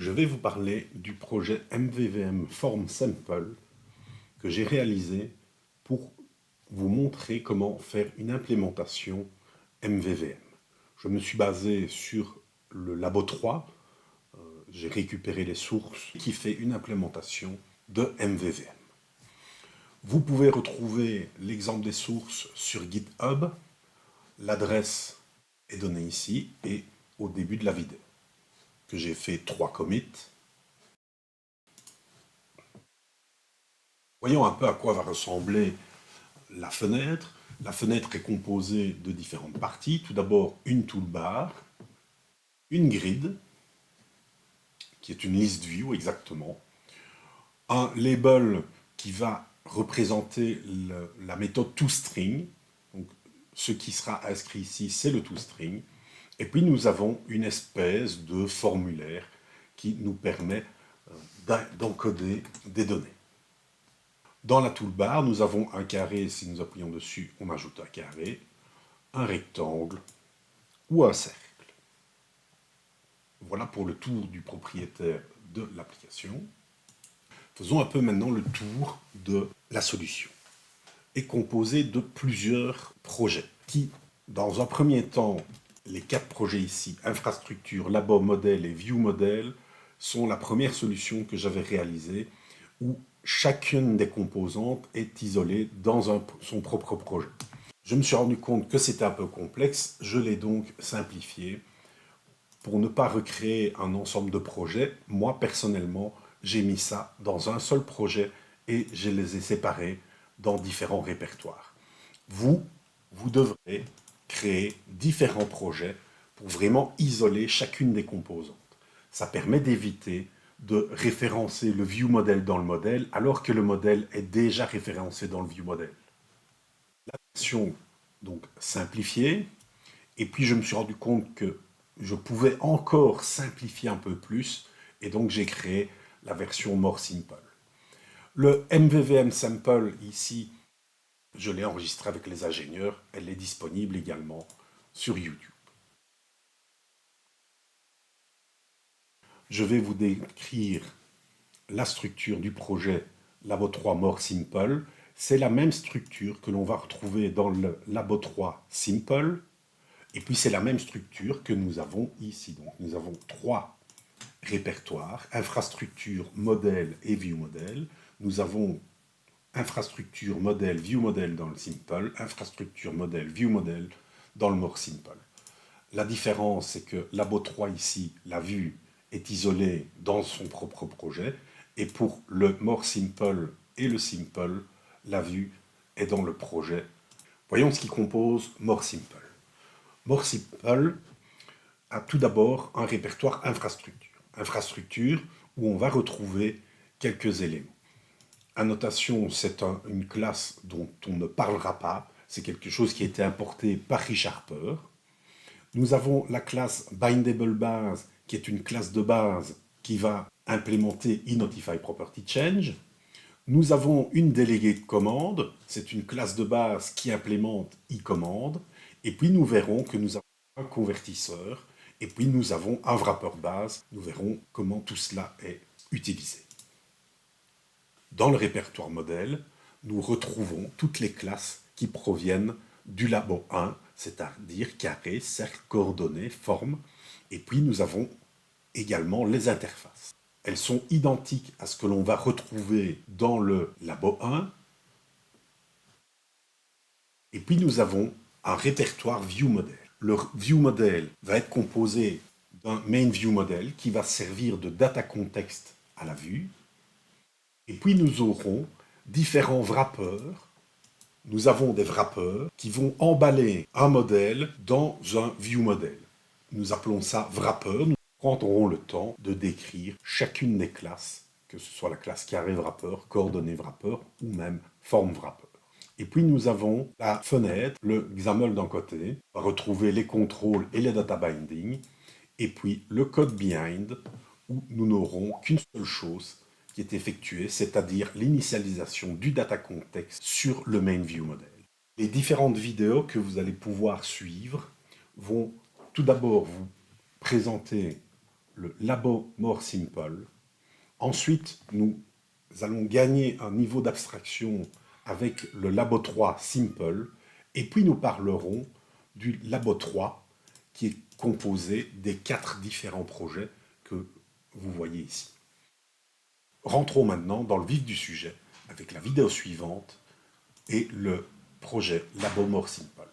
Je vais vous parler du projet MVVM Form Sample que j'ai réalisé pour vous montrer comment faire une implémentation MVVM. Je me suis basé sur le Labo 3, j'ai récupéré les sources qui fait une implémentation de MVVM. Vous pouvez retrouver l'exemple des sources sur GitHub, l'adresse est donnée ici et au début de la vidéo, que j'ai fait 3 commits. Voyons un peu à quoi va ressembler la fenêtre. La fenêtre est composée de différentes parties. Tout d'abord, une toolbar, une grid, qui est une liste view exactement, un label qui va représenter la méthode toString. Donc, ce qui sera inscrit ici, c'est le toString. Et puis, nous avons une espèce de formulaire qui nous permet d'encoder des données. Dans la toolbar, nous avons un carré. Si nous appuyons dessus, on ajoute un carré, un rectangle ou un cercle. Voilà pour le tour du propriétaire de l'application. Faisons un peu maintenant le tour de la solution. Est composée de plusieurs projets qui, dans un premier temps, les 4 projets ici, infrastructure, labo modèle et view modèle, sont la première solution que j'avais réalisée où chacune des composantes est isolée dans son propre projet. Je me suis rendu compte que c'était un peu complexe, je l'ai donc simplifié pour ne pas recréer un ensemble de projets. Moi, personnellement, j'ai mis ça dans un seul projet et je les ai séparés dans différents répertoires. Vous devrez créer différents projets pour vraiment isoler chacune des composantes. Ça permet d'éviter de référencer le view model dans le modèle alors que le modèle est déjà référencé dans le view model. La version donc simplifiée, et puis je me suis rendu compte que je pouvais encore simplifier un peu plus, et donc j'ai créé la version more simple. Le MVVM sample ici, je l'ai enregistré avec les ingénieurs, elle est disponible également sur YouTube. Je vais vous décrire la structure du projet Labo 3 More Simple. C'est la même structure que l'on va retrouver dans le Labo 3 Simple. Et puis c'est la même structure que nous avons ici. Donc nous avons 3 répertoires, infrastructure, modèle et view modèle. Nous avons infrastructure, modèle, view modèle dans le simple, infrastructure, modèle, view modèle dans le more simple. La différence, c'est que Labo 3 ici, la vue est isolée dans son propre projet, et pour le more simple et le simple, la vue est dans le projet. Voyons ce qui compose more simple. More simple a tout d'abord un répertoire infrastructure. Infrastructure où on va retrouver quelques éléments. Annotation, c'est une classe dont on ne parlera pas. C'est quelque chose qui a été importé par Richard Harper. Nous avons la classe BindableBase, qui est une classe de base qui va implémenter eNotifyPropertyChange. Nous avons une déléguée de commande, c'est une classe de base qui implémente eCommand. Et puis nous verrons que nous avons un convertisseur, et puis nous avons un wrapper base. Nous verrons comment tout cela est utilisé. Dans le répertoire modèle, nous retrouvons toutes les classes qui proviennent du Labo 1, c'est-à-dire carré, cercle, coordonnées, forme. Et puis nous avons également les interfaces. Elles sont identiques à ce que l'on va retrouver dans le Labo 1. Et puis nous avons un répertoire view model. Le view model va être composé d'un main view model qui va servir de data context à la vue. Et puis nous aurons différents wrappers. Nous avons des wrappers qui vont emballer un modèle dans un view model. Nous appelons ça wrapper. Nous prendrons le temps de décrire chacune des classes, que ce soit la classe carré wrapper, coordonnée wrapper ou même forme wrapper. Et puis nous avons la fenêtre, le XAML d'un côté, on va retrouver les contrôles et les data binding, et puis le code behind, où nous n'aurons qu'une seule chose qui est effectuée, c'est-à-dire l'initialisation du data context sur le main view model. Les différentes vidéos que vous allez pouvoir suivre vont tout d'abord vous présenter le Labo More Simple. Ensuite, nous allons gagner un niveau d'abstraction avec le Labo 3 Simple. Et puis nous parlerons du Labo 3 qui est composé des 4 différents projets que vous voyez ici. Rentrons maintenant dans le vif du sujet avec la vidéo suivante et le projet Labo More Simple.